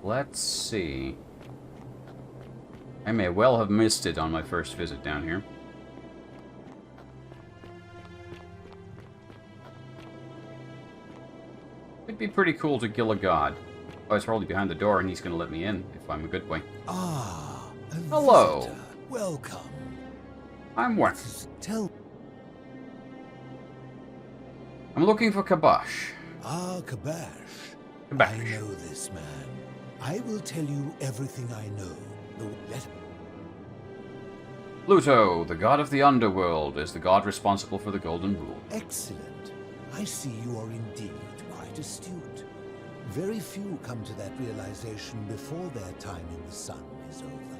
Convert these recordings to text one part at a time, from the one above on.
Let's see. I may well have missed it on my first visit down here. It'd be pretty cool to kill a god. Oh, it's probably behind the door and he's going to let me in if I'm a good boy. Ah, a hello. visitor. Welcome. I'm WHAM. Tell. I'm looking for Kabash. Ah, Kabash. Kabash. I know this man. I will tell you everything I know. Pluto, the god of the underworld, is the god responsible for the Golden Rule. Excellent. I see you are indeed quite astute. Very few come to that realization before their time in the sun is over.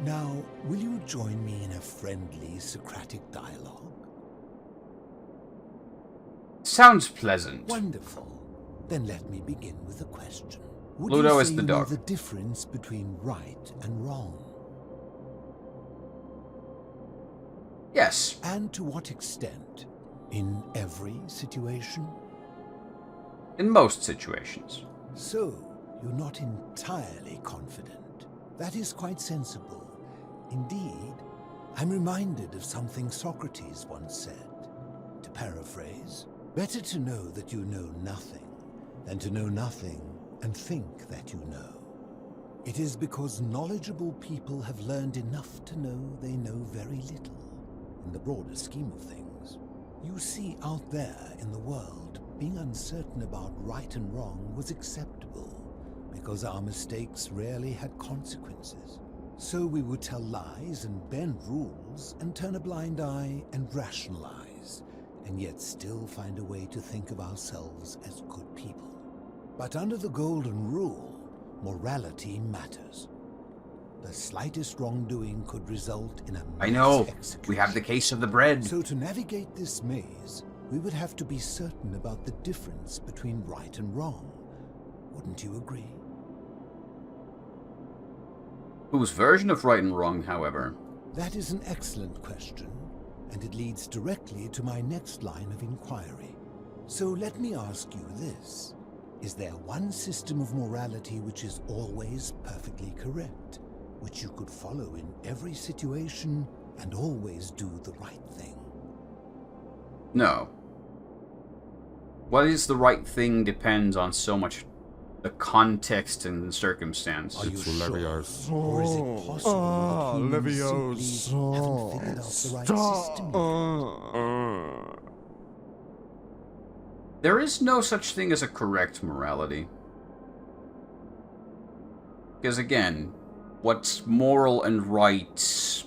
Now, will you join me in a friendly Socratic dialogue? Sounds pleasant. Wonderful. Then let me begin with a question. Would Pluto you is say the you know dog. the difference between right and wrong? Yes. And to what extent? In every situation? In most situations. So, you're not entirely confident. That is quite sensible. Indeed, I'm reminded of something Socrates once said. To paraphrase, better to know that you know nothing than to know nothing and think that you know. It is because knowledgeable people have learned enough to know they know very little, in the broader scheme of things. You see, out there in the world, being uncertain about right and wrong was acceptable, because our mistakes rarely had consequences. So we would tell lies and bend rules and turn a blind eye and rationalize, and yet still find a way to think of ourselves as good people. But under the Golden Rule, morality matters. The slightest wrongdoing could result in a mass I know. execution. We have the case of the bread. So to navigate this maze, we would have to be certain about the difference between right and wrong. Wouldn't you agree? Whose version of right and wrong, however? That is an excellent question, and it leads directly to my next line of inquiry. So let me ask you this. Is there one system of morality which is always perfectly correct, which you could follow in every situation and always do the right thing? No. What is the right thing depends on so much the context and circumstance. Are you It's sure? Leviosa. Or is it possible that humans simply haven't figured out the right system yet? There is no such thing as a correct morality. Because again, what's moral and right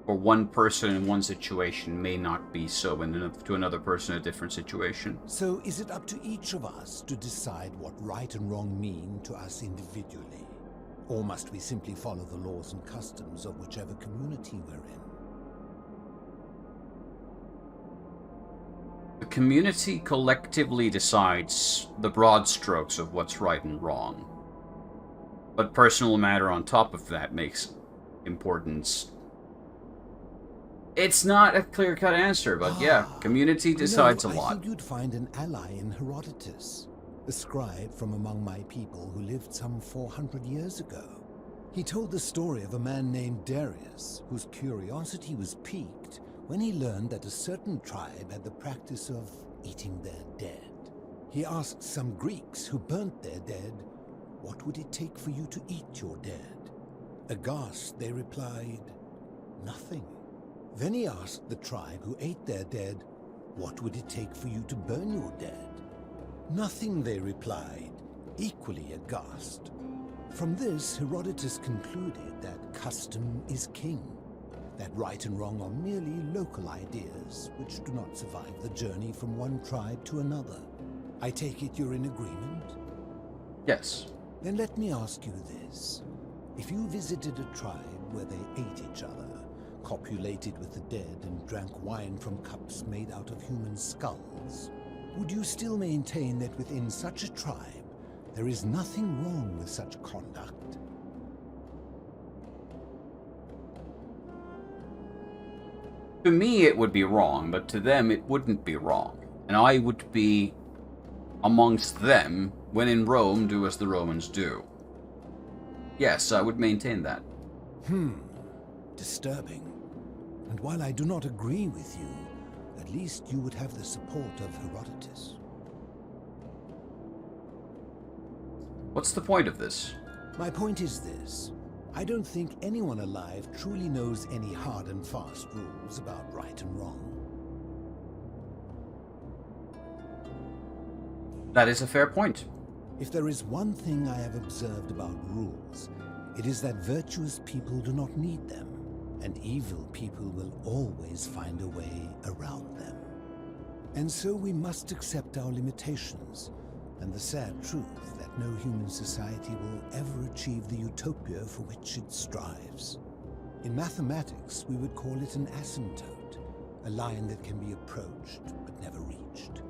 for one person in one situation may not be so to another person in a different situation. So is it up to each of us to decide what right and wrong mean to us individually? Or must we simply follow the laws and customs of whichever community we're in? The community collectively decides the broad strokes of what's right and wrong. But personal matter on top of that makes importance. It's not a clear-cut answer, but yeah, community decides a I lot. think you'd find an ally in Herodotus, a scribe from among my people who lived some 400 years ago. He told the story of a man named Darius, whose curiosity was piqued when he learned that a certain tribe had the practice of eating their dead. He asked some Greeks who burnt their dead, "What would it take for you to eat your dead?" Aghast, they replied, "Nothing." Then he asked the tribe who ate their dead, "What would it take for you to burn your dead?" "Nothing," they replied, equally aghast. From this, Herodotus concluded that custom is king, that right and wrong are merely local ideas which do not survive the journey from one tribe to another. I take it you're in agreement? Yes. Then let me ask you this. If you visited a tribe where they ate each other, copulated with the dead and drank wine from cups made out of human skulls, would you still maintain that within such a tribe there is nothing wrong with such conduct? To me it would be wrong, but to them it wouldn't be wrong. And I would be amongst them when in Rome do as the Romans do. Yes, I would maintain that. Disturbing. And while I do not agree with you, at least you would have the support of Herodotus. What's the point of this? My point is this. I don't think anyone alive truly knows any hard and fast rules about right and wrong. That is a fair point. If there is one thing I have observed about rules, it is that virtuous people do not need them, and evil people will always find a way around them. And so we must accept our limitations, and the sad truth that no human society will ever achieve the utopia for which it strives. In mathematics, we would call it an asymptote, a line that can be approached but never reached.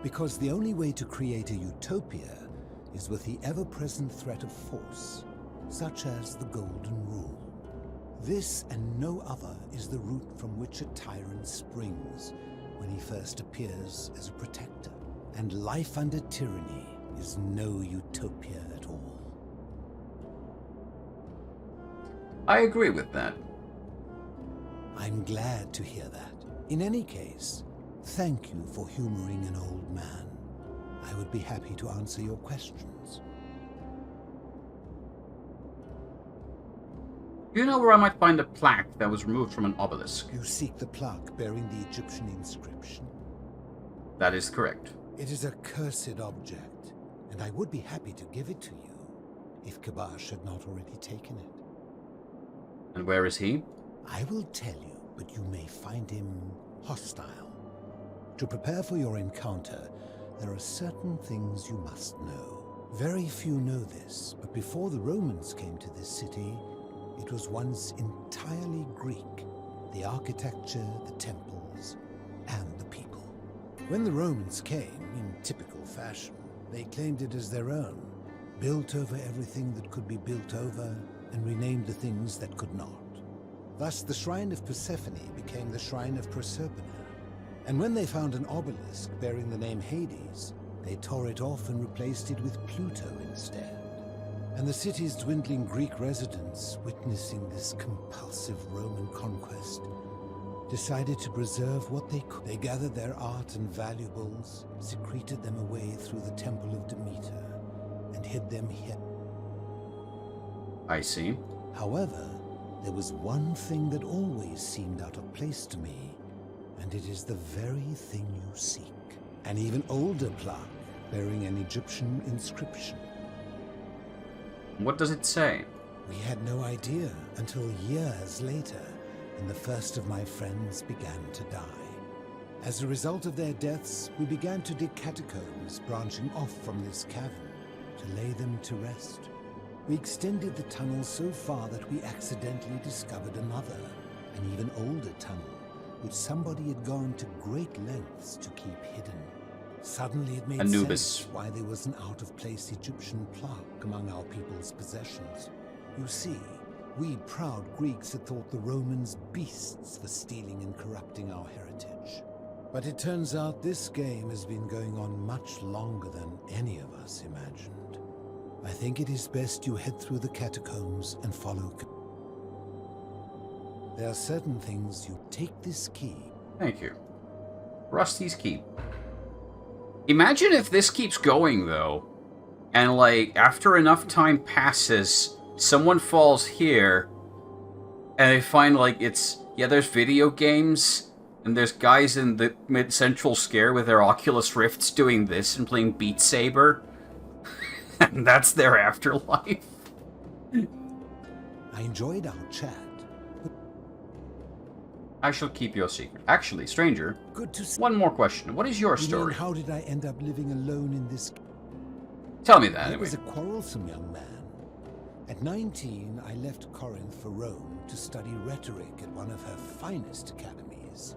Because the only way to create a utopia is with the ever-present threat of force, such as the Golden Rule. This and no other is the root from which a tyrant springs when he first appears as a protector. And life under tyranny is no utopia at all. I agree with that. I'm glad to hear that. In any case, thank you for humoring an old man. I would be happy to answer your questions. Do you know where I might find a plaque that was removed from an obelisk? You seek the plaque bearing the Egyptian inscription? That is correct. It is a cursed object, and I would be happy to give it to you, if Kabash had not already taken it. And where is he? I will tell you, but you may find him hostile. To prepare for your encounter, there are certain things you must know. Very few know this, but before the Romans came to this city, it was once entirely Greek. The architecture, the temples, and the people. When the Romans came, in typical fashion, they claimed it as their own, built over everything that could be built over, and renamed the things that could not. Thus, the shrine of Persephone became the shrine of Proserpina. And when they found an obelisk bearing the name Hades, they tore it off and replaced it with Pluto instead. And the city's dwindling Greek residents, witnessing this compulsive Roman conquest, decided to preserve what they could. They gathered their art and valuables, secreted them away through the temple of Demeter, and hid them here. I see. However, there was one thing that always seemed out of place to me, and it is the very thing you seek. An even older plaque bearing an Egyptian inscription. What does it say? We had no idea until years later, when the first of my friends began to die. As a result of their deaths, we began to dig catacombs branching off from this cavern to lay them to rest. We extended the tunnel so far that we accidentally discovered another, an even older tunnel, which somebody had gone to great lengths to keep hidden. Suddenly it made sense why there was an out-of-place Egyptian plaque among our people's possessions. You see, we proud Greeks had thought the Romans beasts for stealing and corrupting our heritage. But it turns out this game has been going on much longer than any of us imagined. I think it is best you head through the catacombs and follow. There are certain things you take this key. Thank you. Rusty's Keep. Imagine if this keeps going, though, and, like, after enough time passes, someone falls here, and they find, like, there's video games, and there's guys in the mid-central scare with their Oculus Rifts doing this and playing Beat Saber, and that's their afterlife. I enjoyed our chat. I shall keep your secret. Actually, stranger, Good to see. one more question. What is your You story? mean, how did I end up living alone in this? Tell me that, I anyway. was a quarrelsome young man. At 19, I left Corinth for Rome to study rhetoric at one of her finest academies,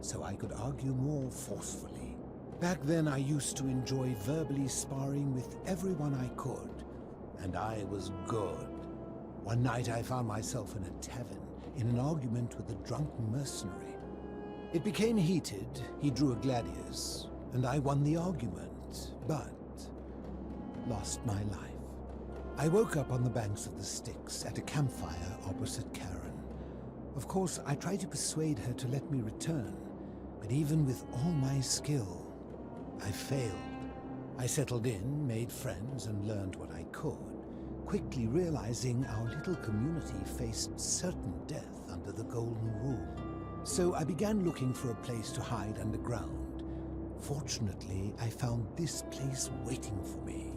so I could argue more forcefully. Back then, I used to enjoy verbally sparring with everyone I could, and I was good. One night, I found myself in a tavern, in an argument with a drunken mercenary. It became heated, he drew a gladius, and I won the argument, but lost my life. I woke up on the banks of the Styx at a campfire opposite Karen. Of course, I tried to persuade her to let me return, but even with all my skill, I failed. I settled in, made friends, and learned what I could, quickly realizing our little community faced certain death under the Golden Rule. So I began looking for a place to hide underground. Fortunately, I found this place waiting for me.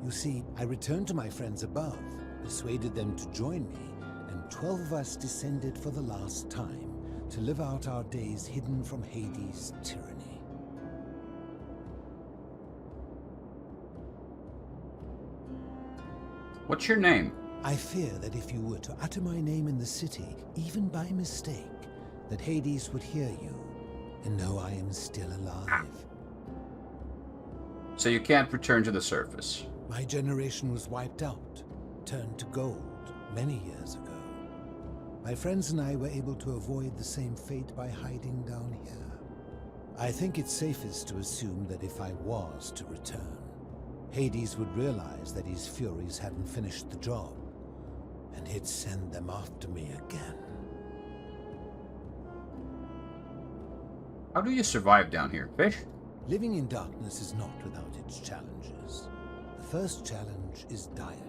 You see, I returned to my friends above, persuaded them to join me, and 12 of us descended for the last time to live out our days hidden from Hades' tyranny. What's your name? I fear that if you were to utter my name in the city, even by mistake, that Hades would hear you and know I am still alive. So you can't return to the surface. My generation was wiped out, turned to gold, many years ago. My friends and I were able to avoid the same fate by hiding down here. I think it's safest to assume that if I was to return, Hades would realize that his furies hadn't finished the job, and he'd send them after me again. How do you survive down here, fish? Living in darkness is not without its challenges. The first challenge is diet.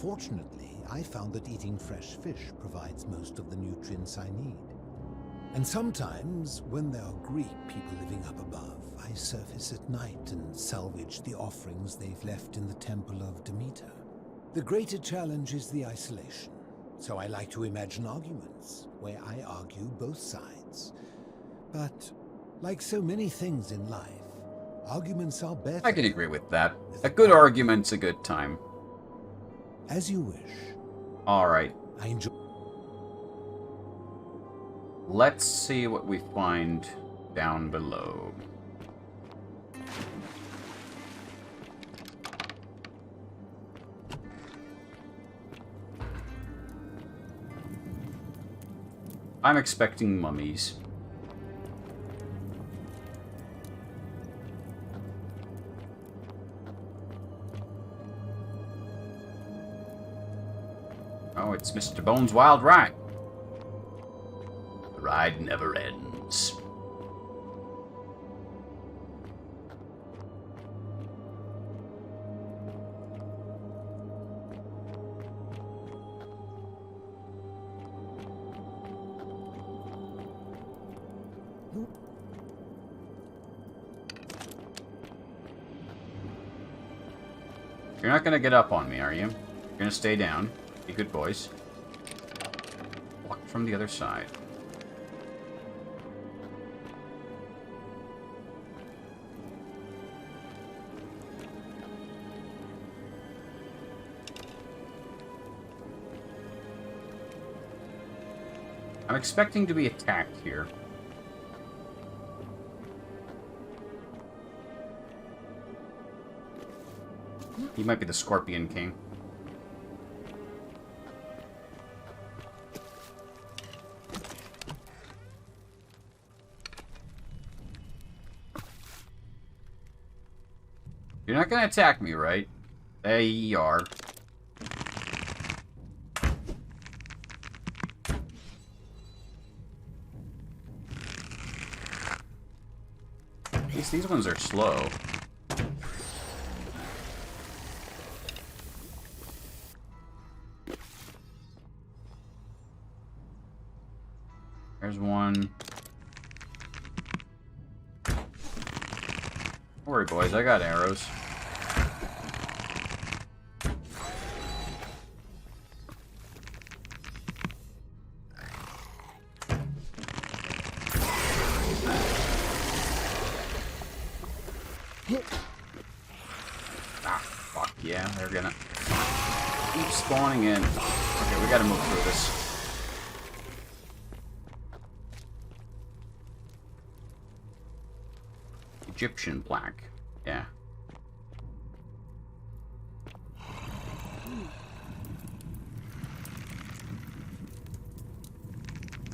Fortunately, I found that eating fresh fish provides most of the nutrients I need. And sometimes, when there are Greek people living up above, I surface at night and salvage the offerings they've left in the temple of Demeter. The greater challenge is the isolation, so I like to imagine arguments, where I argue both sides. But, like so many things in life, arguments are better. I can agree with that. A good argument's a good time. As you wish. Alright. I enjoy. Let's see what we find down below. I'm expecting mummies. Oh, it's Mr. Bones' Wild Ride. The ride never ends. You're not gonna get up on me, are you? You're gonna stay down. Be good boys. Walk from the other side. I'm expecting to be attacked here. He might be the Scorpion King. You're not gonna attack me, right? There you are. At least these ones are slow. There's one. Don't worry, boys. I got arrows. Ah, fuck yeah. They're gonna keep spawning in. Okay, we gotta move through this. Egyptian plaque. Yeah.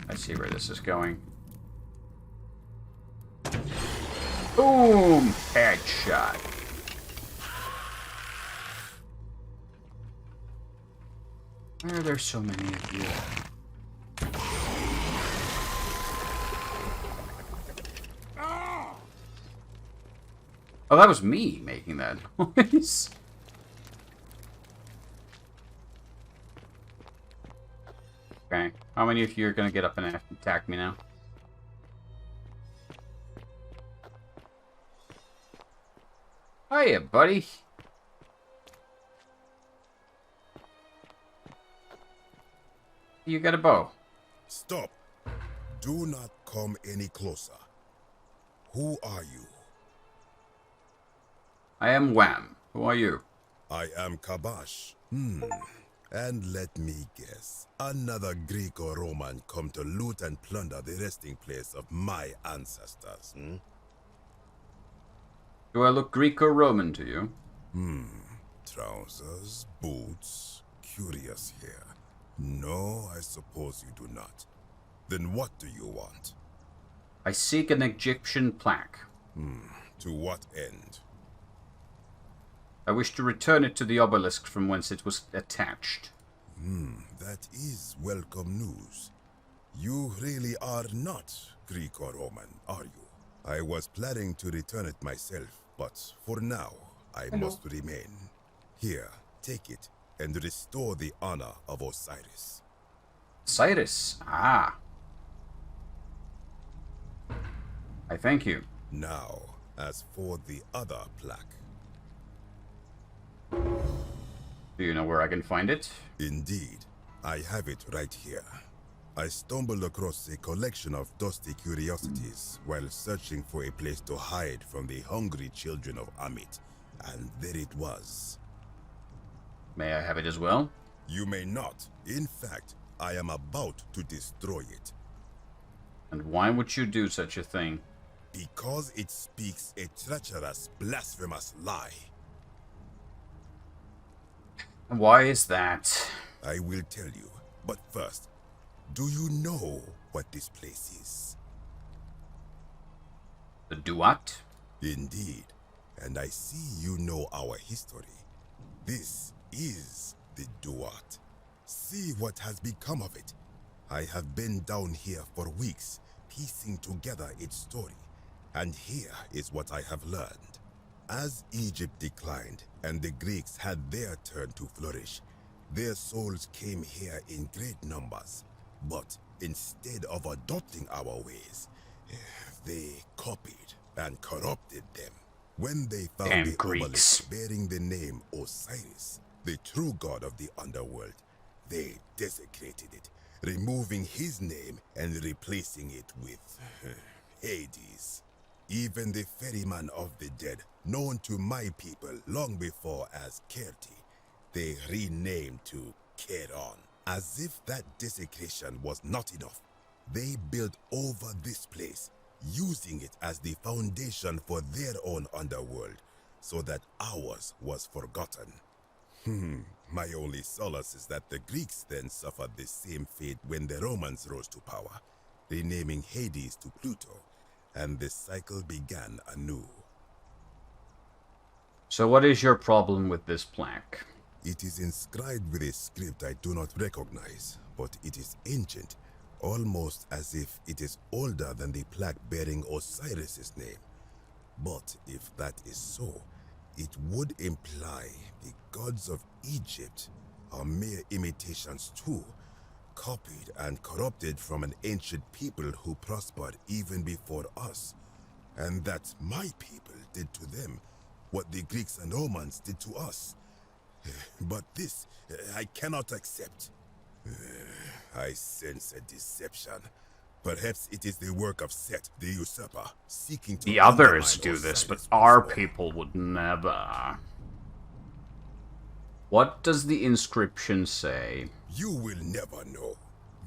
I see where this is going. Boom! Headshot. Why are there so many of you? Oh, that was me making that noise. Okay, how many of you are going to get up and attack me now? Hiya, buddy. You got a bow. Stop. Do not come any closer. Who are you? I am WHAM. Who are you? I am Kabash. And let me guess. Another Greek or Roman come to loot and plunder the resting place of my ancestors, Do I look Greek or Roman to you? Trousers, boots, curious here. No, I suppose you do not. Then what do you want? I seek an Egyptian plaque. To what end? I wish to return it to the obelisk from whence it was attached. That is welcome news. You really are not Greek or Roman, are you? I was planning to return it myself, but for now, I must remain. Here, take it, and restore the honor of Osiris. Osiris? Ah. I thank you. Now, as for the other plaque. Do you know where I can find it? Indeed, I have it right here. I stumbled across a collection of dusty curiosities while searching for a place to hide from the hungry children of Amit, and there it was. May I have it as well? You may not. In fact, I am about to destroy it. And why would you do such a thing? Because it speaks a treacherous, blasphemous lie. And why is that? I will tell you, but first, do you know what this place is? The Duat? Indeed, and I see you know our history. This is the Duat. See what has become of it. I have been down here for weeks, piecing together its story, and here is what I have learned. As Egypt declined and the Greeks had their turn to flourish, their souls came here in great numbers. But instead of adopting our ways, they copied and corrupted them. When they found Damn the Greeks. obelisk bearing the name Osiris, the true god of the underworld, they desecrated it, removing his name and replacing it with Hades. Even the ferryman of the dead, known to my people long before as Kerti, they renamed to Keron. As if that desecration was not enough, they built over this place, using it as the foundation for their own underworld, so that ours was forgotten. My only solace is that the Greeks then suffered the same fate when the Romans rose to power, renaming Hades to Pluto, and the cycle began anew. So what is your problem with this plaque? It is inscribed with a script I do not recognize, but it is ancient, almost as if it is older than the plaque bearing Osiris's name. But if that is so, it would imply the gods of Egypt are mere imitations too, copied and corrupted from an ancient people who prospered even before us, and that my people did to them what the Greeks and Romans did to us. But this, I cannot accept. I sense a deception. Perhaps it is the work of Set, the usurper, seeking to... The others do this, but our people would never. What does the inscription say? You will never know.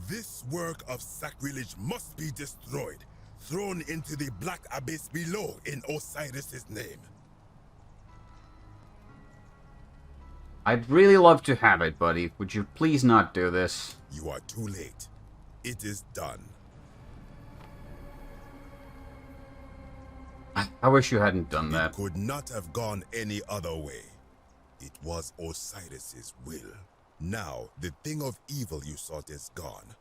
This work of sacrilege must be destroyed, thrown into the black abyss below in Osiris's name. I'd really love to have it, buddy. Would you please not do this? You are too late. It is done. I wish you hadn't done that. It could not have gone any other way. It was Osiris's will. Now, the thing of evil you sought is gone.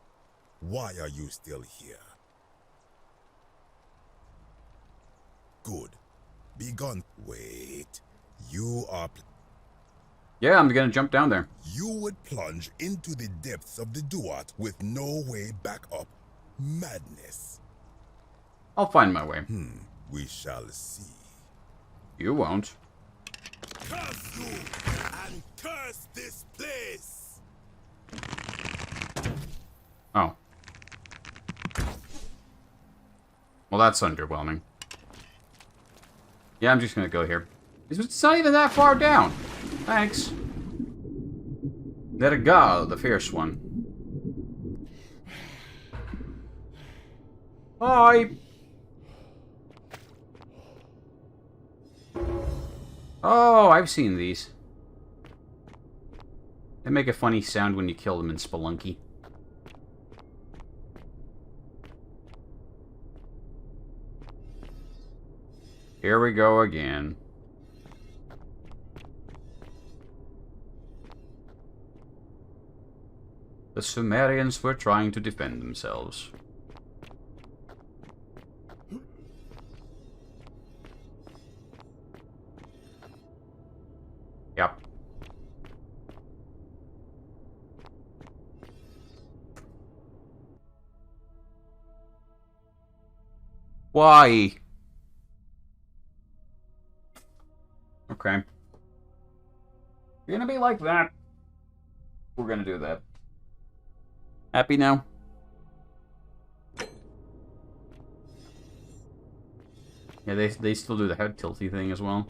Why are you still here? Good. Be gone. Wait. You are... Yeah, I'm gonna jump down there. You would plunge into the depths of the Duat with no way back up. Madness. I'll find my way. We shall see. You won't. Curse you and curse this place! Oh. Well, that's underwhelming. Yeah, I'm just gonna go here. It's not even that far down. Thanks. There go, the fierce one. Hi! Oh, I've seen these. They make a funny sound when you kill them in Spelunky. Here we go again. The Sumerians were trying to defend themselves. Yep. Why? Okay. You're gonna be like that. We're gonna do that. Happy now? Yeah, they still do the head tilty thing as well.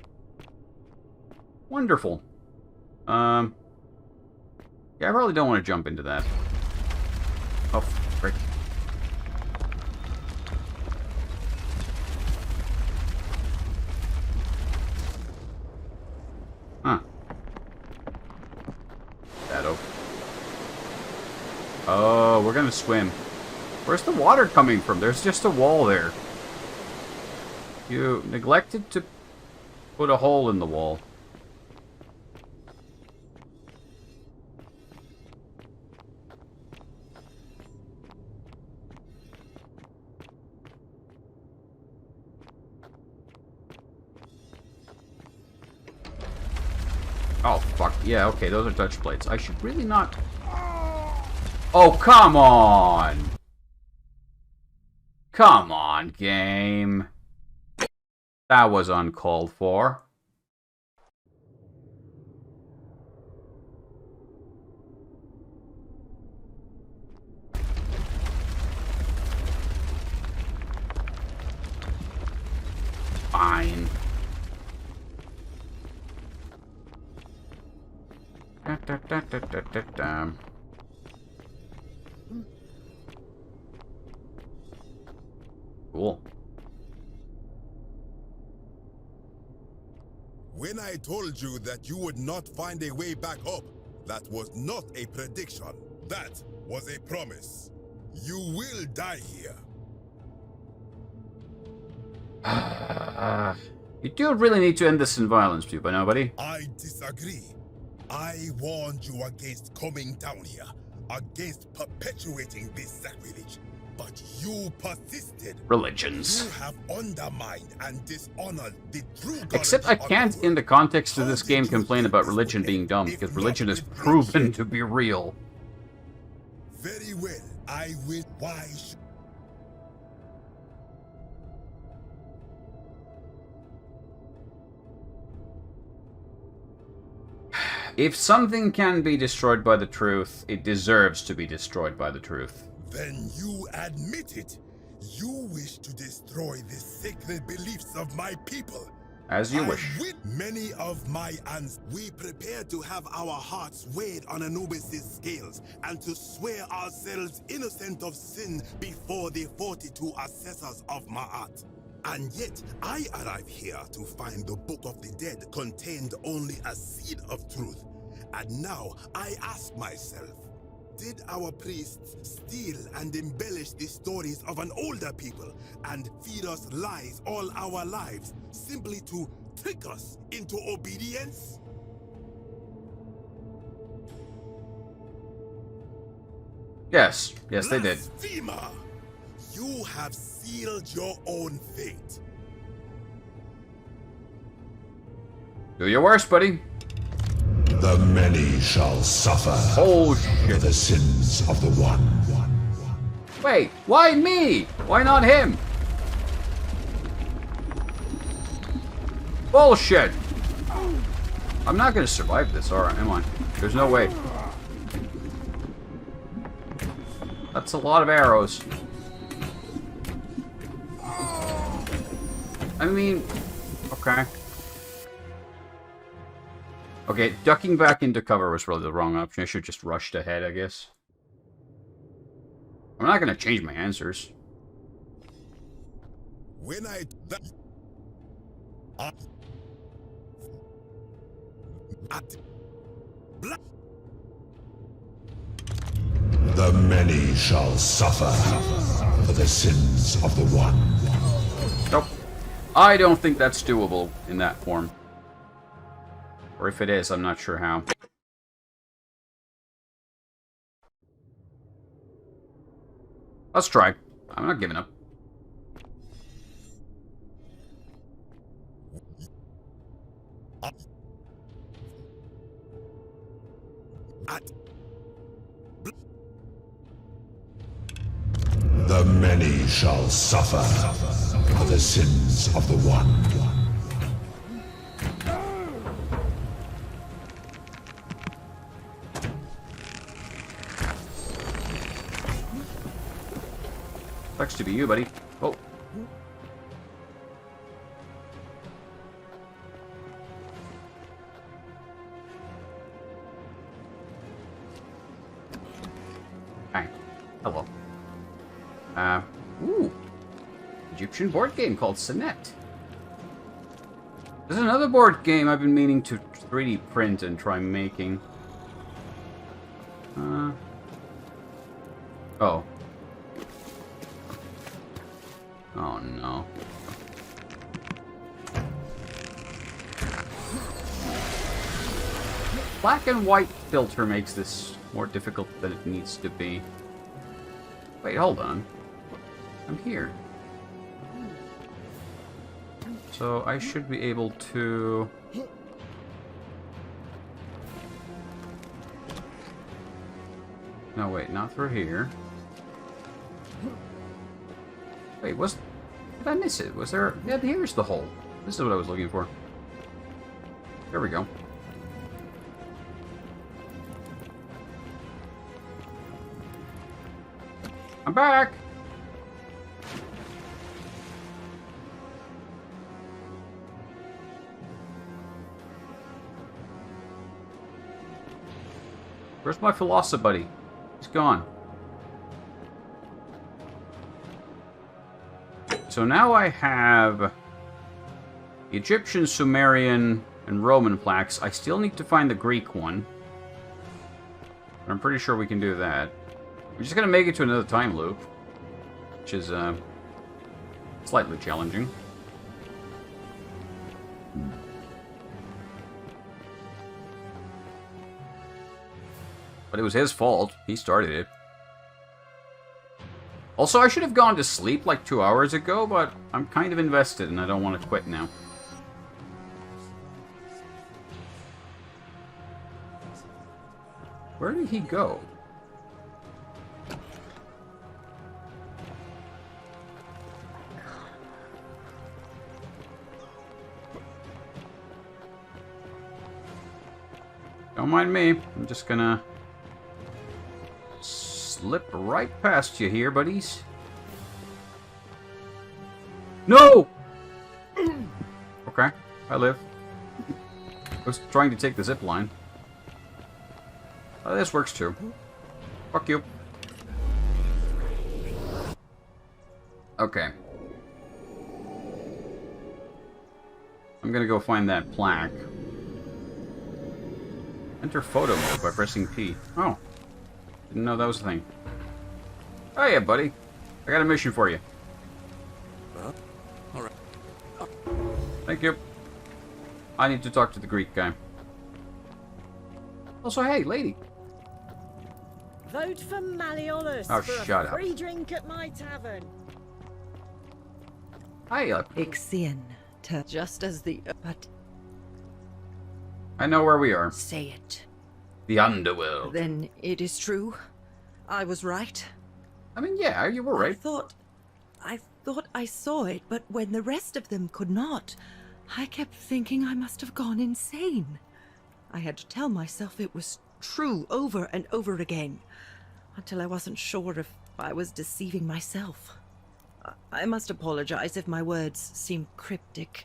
Wonderful. Yeah, I probably don't want to jump into that. Oh, frick. Huh. Shadow. Oh, we're gonna swim. Where's the water coming from? There's just a wall there. You neglected to put a hole in the wall. Oh, fuck. Yeah, okay, those are touch plates. I should really not... Oh, come on! Come on, game. That was uncalled for. Fine. Cool. When I told you that you would not find a way back up, that was not a prediction. That was a promise. You will die here. You do really need to end this in violence, people, nobody. I disagree. I warned you against coming down here, against perpetuating this sacrilege. But you persisted. Religions. You have undermined and dishonored the true God. Except I can't, in the context of this game, complain about religion being dumb, because religion is proven to be real. Very well, I will. Why should... If something can be destroyed by the truth, it deserves to be destroyed by the truth. Then you admit it. You wish to destroy the sacred beliefs of my people. As you wish. With many of my ancestors, we prepare to have our hearts weighed on Anubis' scales and to swear ourselves innocent of sin before the 42 assessors of Ma'at. And yet, I arrive here to find the Book of the Dead contained only a seed of truth. And now, I ask myself, did our priests steal and embellish the stories of an older people and feed us lies all our lives simply to trick us into obedience? Yes. Yes, they did. Blasphemer! You have sealed your own fate. Do your worst, buddy. The many shall suffer Oh, for shit. the sins of the one. Wait, why me? Why not him? Bullshit! I'm not gonna survive this, alright, am I? There's no way. That's a lot of arrows. I mean, okay. Okay, ducking back into cover was really the wrong option. I should have just rushed ahead, I guess. I'm not gonna change my answers. When I... The many shall suffer for the sins of the one. Nope. I don't think that's doable in that form. Or if it is, I'm not sure how. Let's try. I'm not giving up. The many shall suffer for the sins of the one. Sucks to be you, buddy. Oh. Hi. Hello. Ooh. Egyptian board game called Sonnet. There's another board game I've been meaning to 3D print and try making. Oh. Oh no. Black and white filter makes this more difficult than it needs to be. Wait, hold on. I'm here. So I should be able to... No, wait, not through here. Wait, did I miss it? Was there... Yeah, here's the hole. This is what I was looking for. There we go. I'm back! Where's my philosopher buddy? He's gone. So now I have the Egyptian, Sumerian, and Roman plaques. I still need to find the Greek one. But I'm pretty sure we can do that. We're just going to make it to another time loop, which is slightly challenging. But it was his fault. He started it. Also, I should have gone to sleep like 2 hours ago, but I'm kind of invested and I don't want to quit now. Where did he go? Don't mind me. I'm just gonna slip right past you here, buddies. No! Okay, I live. I was trying to take the zip line. Oh, this works too. Fuck you. Okay. I'm gonna go find that plaque. Enter photo mode by pressing P. Oh. Didn't know that was a thing. Oh yeah, buddy. I got a mission for you. Alright. Thank you. I need to talk to the Greek guy. Also, hey, lady. Vote for Malleolus Oh, for shut a up. free drink at my tavern. Ixion, just as the... But I know where we are. say it. The underworld. Then it is true. I was right. I mean, yeah, you were right. I thought I saw it, but when the rest of them could not, I kept thinking I must have gone insane. I had to tell myself it was true over and over again, until I wasn't sure if I was deceiving myself. I must apologize if my words seem cryptic.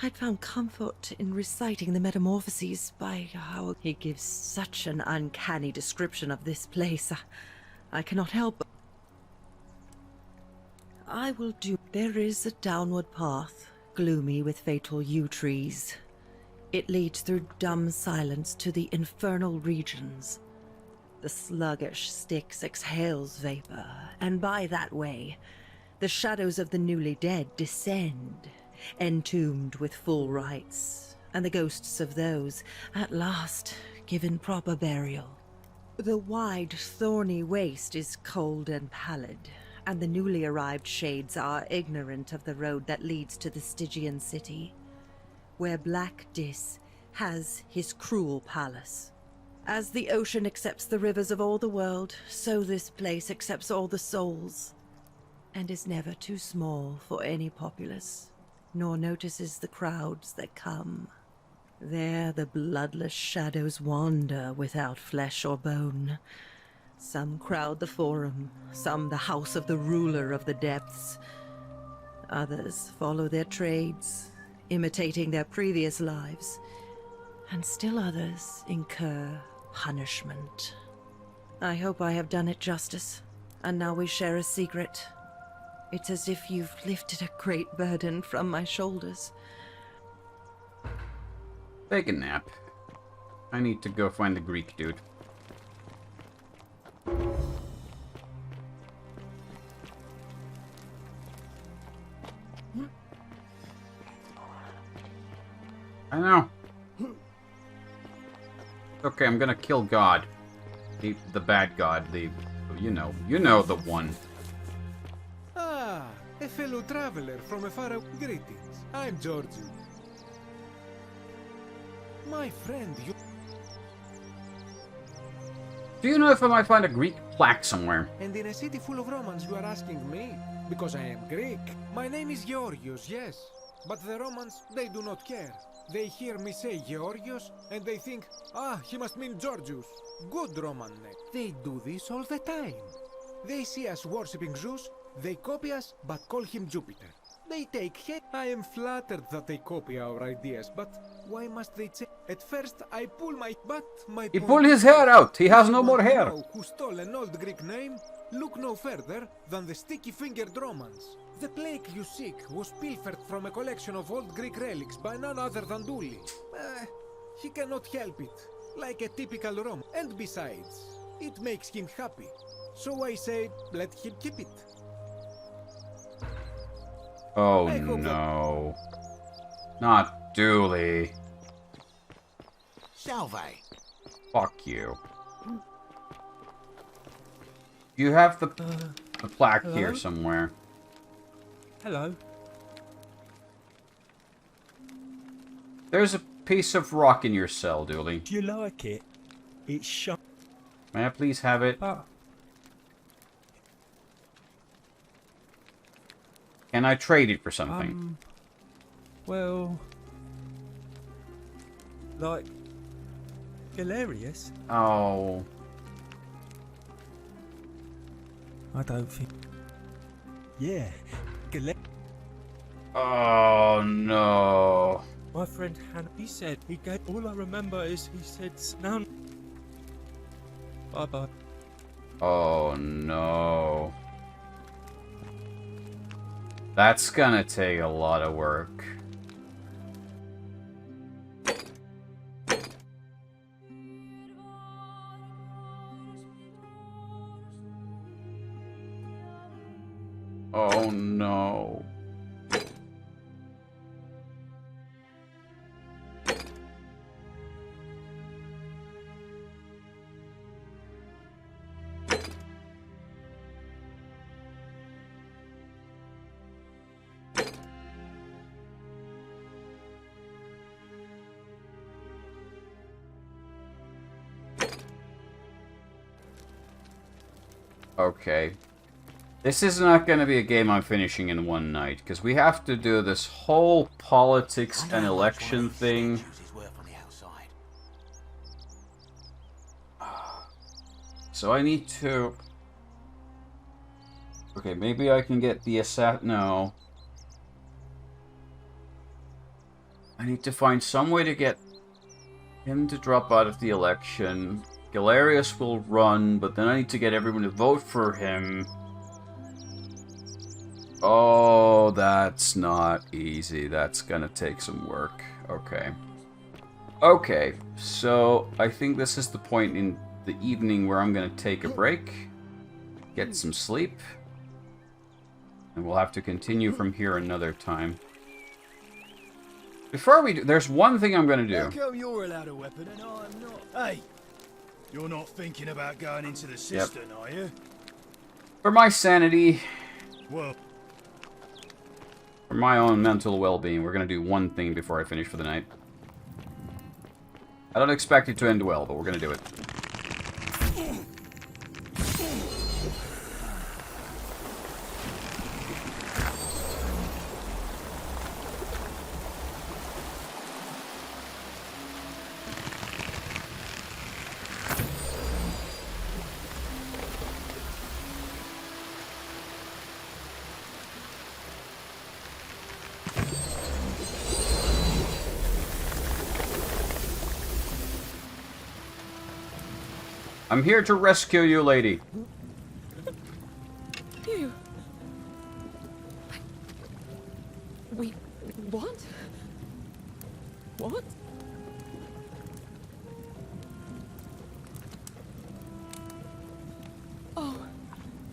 I'd found comfort in reciting the metamorphoses by how he gives such an uncanny description of this place. I cannot help but... I will do... There is a downward path, gloomy with fatal yew trees. It leads through dumb silence to the infernal regions. The sluggish Styx exhales vapor, and by that way, the shadows of the newly dead descend, entombed with full rites, and the ghosts of those, at last, given proper burial. The wide, thorny waste is cold and pallid, and the newly arrived shades are ignorant of the road that leads to the Stygian city, where Black Dis has his cruel palace. As the ocean accepts the rivers of all the world, so this place accepts all the souls, and is never too small for any populace, nor notices the crowds that come. There the bloodless shadows wander without flesh or bone. Some crowd the forum, some the house of the ruler of the depths. Others follow their trades, imitating their previous lives, and still others incur punishment. I hope I have done it justice, and now we share a secret. It's as if you've lifted a great burden from my shoulders. Take a nap. I need to go find the Greek dude. I know. Okay, I'm gonna kill God. The bad God, you know the one. Ah, a fellow traveler from a far away. Greetings, I'm Georgie. My friend, you... Do you know if I might find a Greek plaque somewhere? And in a city full of Romans you are asking me? Because I am Greek. My name is Georgios, yes. But the Romans, they do not care. They hear me say Georgios, and they think, ah, he must mean Georgius. Good Roman name. They do this all the time. They see us worshipping Zeus, they copy us, but call him Jupiter. They take hate. I am flattered that they copy our ideas, but why must they change? At first, I pull my... But my He pulled his hair out. He has no more hair. Who stole an old Greek name? Look no further than the sticky-fingered Romans. The plague you seek was pilfered from a collection of old Greek relics by none other than Dooley. He cannot help it, like a typical Roman. And besides, it makes him happy. So I say, let him keep it. Oh no. Not Dooley. Salve. Fuck you. You have the plaque hello? here somewhere. Hello. There's a piece of rock in your cell, Dooley. Do you like it? It's sharp. May I please have it? Ah, Can I trade it for something? well, like hilarious. Oh. I don't think. Yeah, Oh no. my friend Hannah. He said he gave. All I remember is he said no. Bye bye. Oh no. That's gonna take a lot of work. Oh no. Okay. This is not going to be a game I'm finishing in one night, because we have to do this whole politics and election thing. So I need to... Okay, maybe I can get the No. I need to find some way to get him to drop out of the election. Galerius will run, but then I need to get everyone to vote for him. Oh, that's not easy. That's gonna take some work. Okay. Okay, so I think this is the point in the evening where I'm gonna take a break, get some sleep, and we'll have to continue from here another time. Before we do, there's one thing I'm gonna do. How come you're allowed a weapon and I'm not? Hey, you're not thinking about going into the cistern, are you? For my sanity, Well, for my own mental well-being, we're gonna do one thing before I finish for the night. I don't expect it to end well, but we're gonna do it. I'm here to rescue you, lady. You. We. What? What? Oh,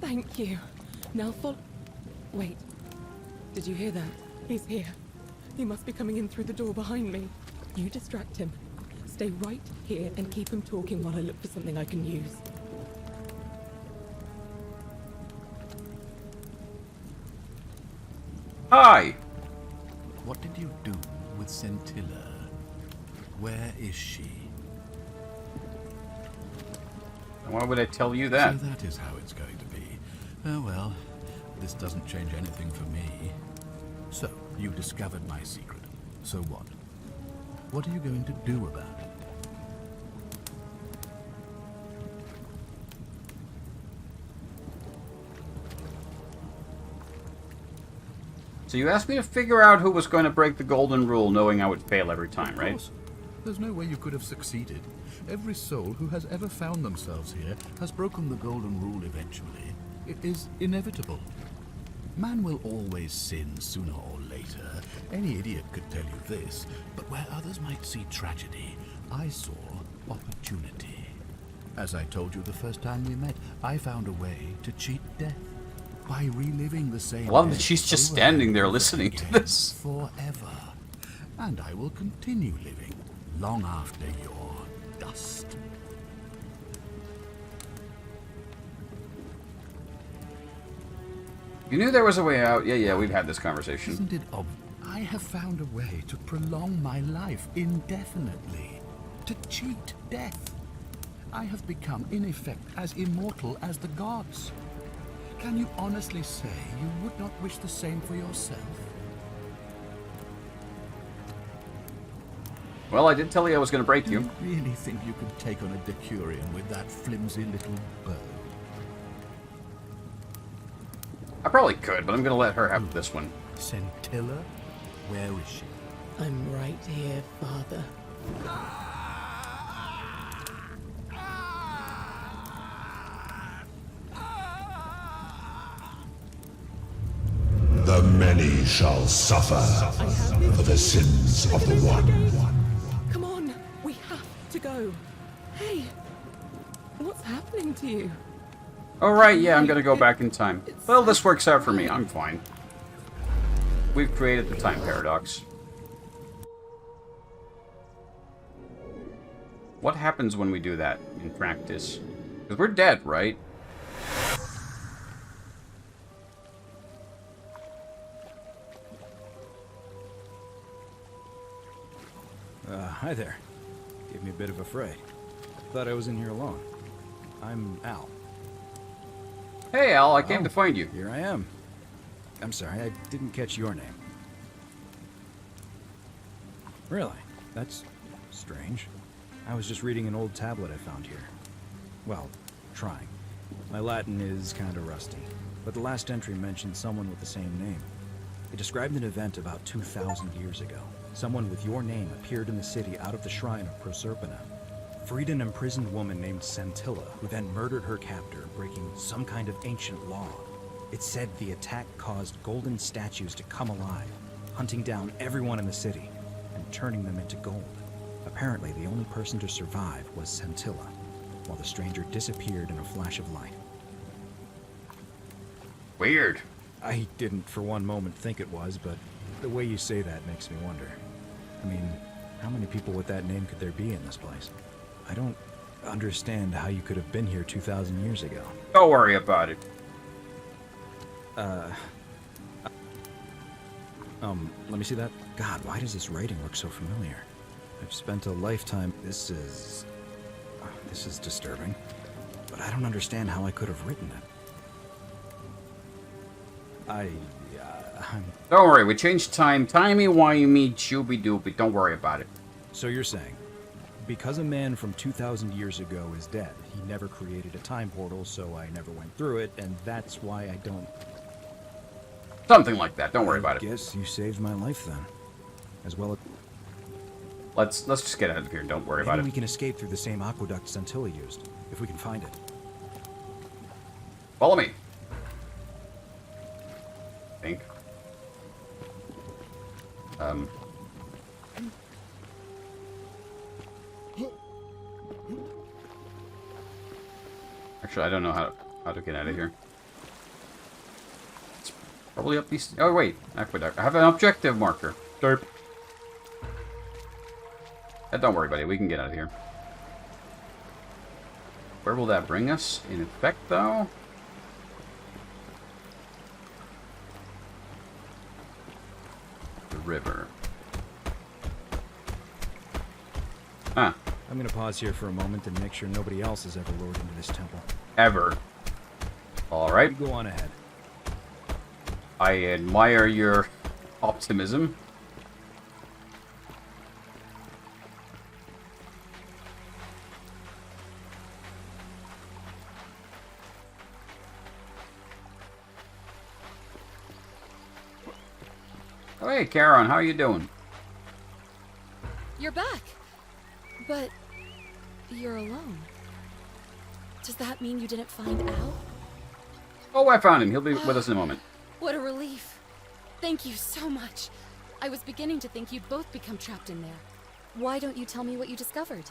thank you. Now follow. Wait. Did you hear that? He's here. He must be coming in through the door behind me. You distract him. Stay right here and keep him talking while I look for something I can use. Hi! What did you do with Scintilla? Where is she? Why would I tell you that? So that is how it's going to be. Oh well, this doesn't change anything for me. So, you discovered my secret. So what? What are you going to do about it? So you asked me to figure out who was going to break the golden rule, knowing I would fail every time, right? Of course. There's no way you could have succeeded. Every soul who has ever found themselves here has broken the golden rule eventually. It is inevitable. Man will always sin sooner or later. Any idiot could tell you this, but where others might see tragedy, I saw opportunity. As I told you the first time we met, I found a way to cheat death. By reliving the same I love that she's just standing there listening to this. Forever. And I will continue living long after your dust. You knew there was a way out. Yeah, we've had this conversation. Isn't it obvious? I have found a way to prolong my life indefinitely. To cheat death. I have become, in effect, as immortal as the gods. Can you honestly say you would not wish the same for yourself? Well, I did tell you I was going to break you. Do you really think you could take on a Decurion with that flimsy little bow? I probably could, but I'm going to let her have this one. Scintilla? Where is she? I'm right here, Father. The many shall suffer for the sins of the one. Come on, we have to go. Hey, what's happening to you? Alright, yeah, I'm going to go back in time. Well, this works out for me. I'm fine. We've created the time paradox. What happens when we do that in practice? Because we're dead, right? Hi there. Gave me a bit of a fright. Thought I was in here alone. I'm Al. Hey, Al, I came to find you. Here I am. I'm sorry, I didn't catch your name. Really? That's strange. I was just reading an old tablet I found here. Well, trying. My Latin is kinda rusty, but the last entry mentioned someone with the same name. It described an event about 2,000 years ago. Someone with your name appeared in the city out of the shrine of Proserpina. Freed an imprisoned woman named Scintilla, who then murdered her captor, breaking some kind of ancient law. It said the attack caused golden statues to come alive, hunting down everyone in the city and turning them into gold. Apparently, the only person to survive was Scintilla, while the stranger disappeared in a flash of light. Weird. I didn't for one moment think it was, but the way you say that makes me wonder. I mean, how many people with that name could there be in this place? I don't understand how you could have been here 2,000 years ago. Don't worry about it. Let me see that. God, why does this writing look so familiar? I've spent a lifetime... This is disturbing. But I don't understand how I could have written it. Don't worry, we changed time. Timey-wimey, shooby-dooby. Don't worry about it. So you're saying, because a man from 2,000 years ago is dead, he never created a time portal, so I never went through it, and that's why I don't... Something like that. Don't worry about it. I guess you saved my life then. As well as... Let's just get out of here. Don't worry about it. Maybe we can escape through the same aqueduct Scintilla used, if we can find it. Follow me. I think. Actually, I don't know how to get out of here. It's probably up these... Oh, wait. Aqueduct. I have an objective marker. Derp. Don't worry, buddy. We can get out of here. Where will that bring us? In effect, though? The river. Huh. I'm gonna pause here for a moment and make sure nobody else has ever lured into this temple. Ever. Alright. You go on ahead. I admire your optimism. Oh, hey, Karen, how you doing? You're back. But you're alone. Does that mean you didn't find Al? Oh, I found him. He'll be with us in a moment. What a relief. Thank you so much. I was beginning to think you'd both become trapped in there. Why don't you tell me what you discovered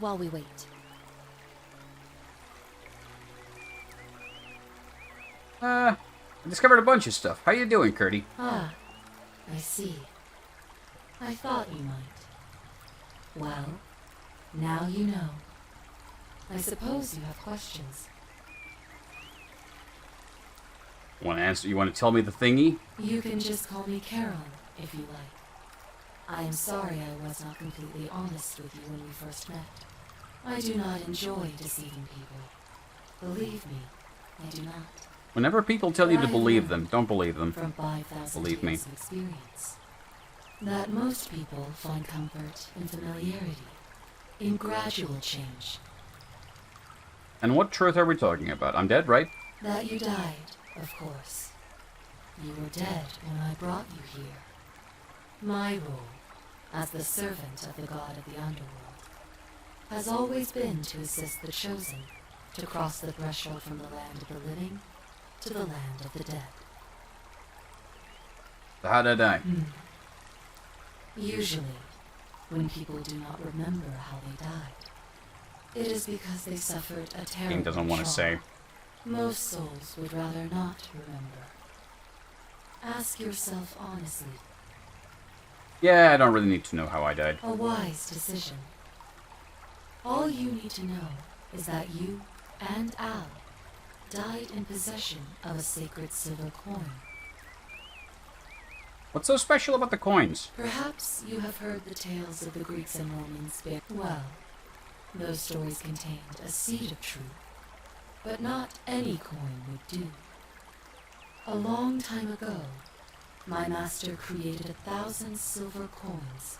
while we wait? I discovered a bunch of stuff. How you doing, Curdy? Ah, I see. I thought you might. Well, now you know. I suppose you have questions. Want to answer? You want to tell me the thingy? You can just call me Carol, if you like. I am sorry I was not completely honest with you when we first met. I do not enjoy deceiving people. Believe me, I do not. Whenever people tell you to believe them, don't believe them. From 5,000 Believe me. years of experience, that most people find comfort in familiarity, in gradual change. And what truth are we talking about? I'm dead, right? That you died, of course. You were dead when I brought you here. My role, as the servant of the god of the underworld, has always been to assist the chosen to cross the threshold from the land of the living to the land of the dead. So how'd I die? Usually, when people do not remember how they died, it is because they suffered a terrible Game doesn't want to say. Most souls would rather not remember. Ask yourself honestly. Yeah, I don't really need to know how I died. A wise decision. All you need to know is that you and Al died in possession of a sacred silver coin. What's so special about the coins? Perhaps you have heard the tales of the Greeks and Romans. Well, those stories contained a seed of truth, But not any coin would do. A long time ago, my master created 1,000 silver coins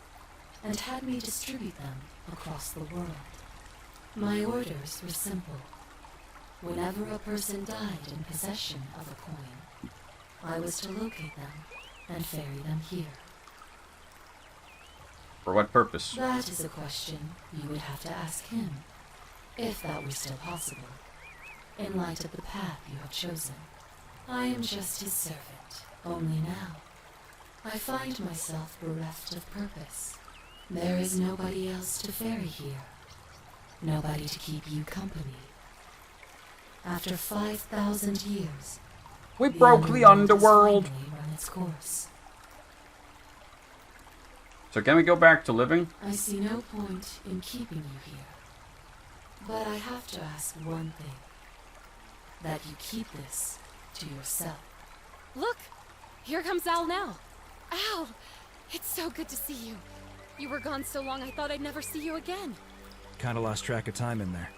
and had me distribute them across the world. My orders were simple. Whenever a person died in possession of a coin, I was to locate them and ferry them here. For what purpose? That is a question you would have to ask him, if that were still possible, in light of the path you have chosen. I am just his servant, only now I find myself bereft of purpose. There is nobody else to ferry here, nobody to keep you company. After 5,000 years, we broke the underworld. Has finally run its course. So can we go back to living? I see no point in keeping you here. But I have to ask one thing. That you keep this to yourself. Look! Here comes Al now. Al! It's so good to see you. You were gone so long I thought I'd never see you again. Kinda lost track of time in there.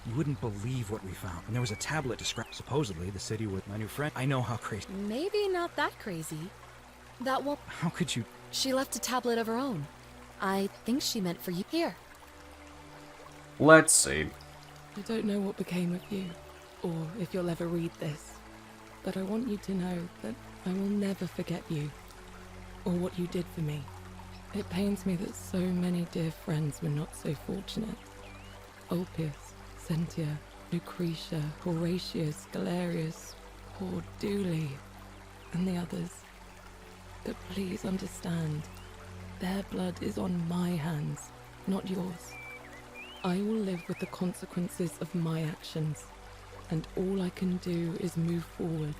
You wouldn't believe what we found. And there was a tablet described supposedly the city with my new friend. I know how crazy. Maybe not that crazy. That won't... How could you... She left a tablet of her own. I think she meant for you. Here. Let's see. I don't know what became of you, or if you'll ever read this, but I want you to know that I will never forget you, or what you did for me. It pains me that so many dear friends were not so fortunate. Ulpius, Sentia, Lucretia, Horatius, Galerius, poor Dooley, and the others. But please understand, their blood is on my hands, not yours. I will live with the consequences of my actions, and all I can do is move forward.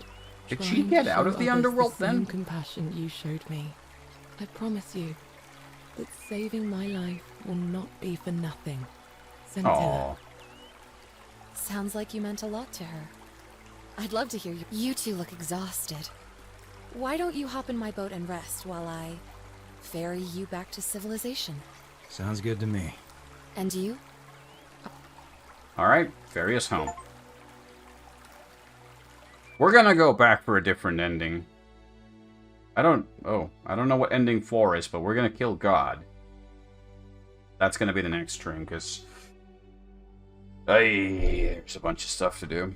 Did she get out of the underworld then? Same compassion you showed me. I promise you that saving my life will not be for nothing. Scintilla. Sounds like you meant a lot to her. I'd love to hear you. You two look exhausted. Why don't you hop in my boat and rest while I ferry you back to civilization? Sounds good to me. And you? Alright, ferry us home. We're gonna go back for a different ending. I don't know what ending 4 is, but we're gonna kill God. That's gonna be the next stream, because there's a bunch of stuff to do.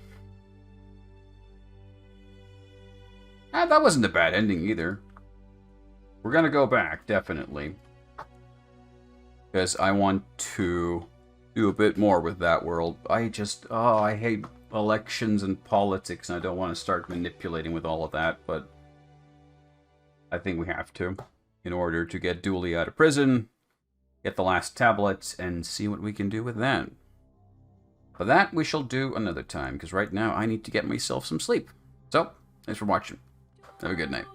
That wasn't a bad ending either. We're gonna go back, definitely. Because I want to do a bit more with that world. I hate elections and politics, and I don't want to start manipulating with all of that, but I think we have to, in order to get Dooley out of prison, get the last tablets, and see what we can do with that. But that we shall do another time, because right now I need to get myself some sleep. So, thanks for watching. Have a good night.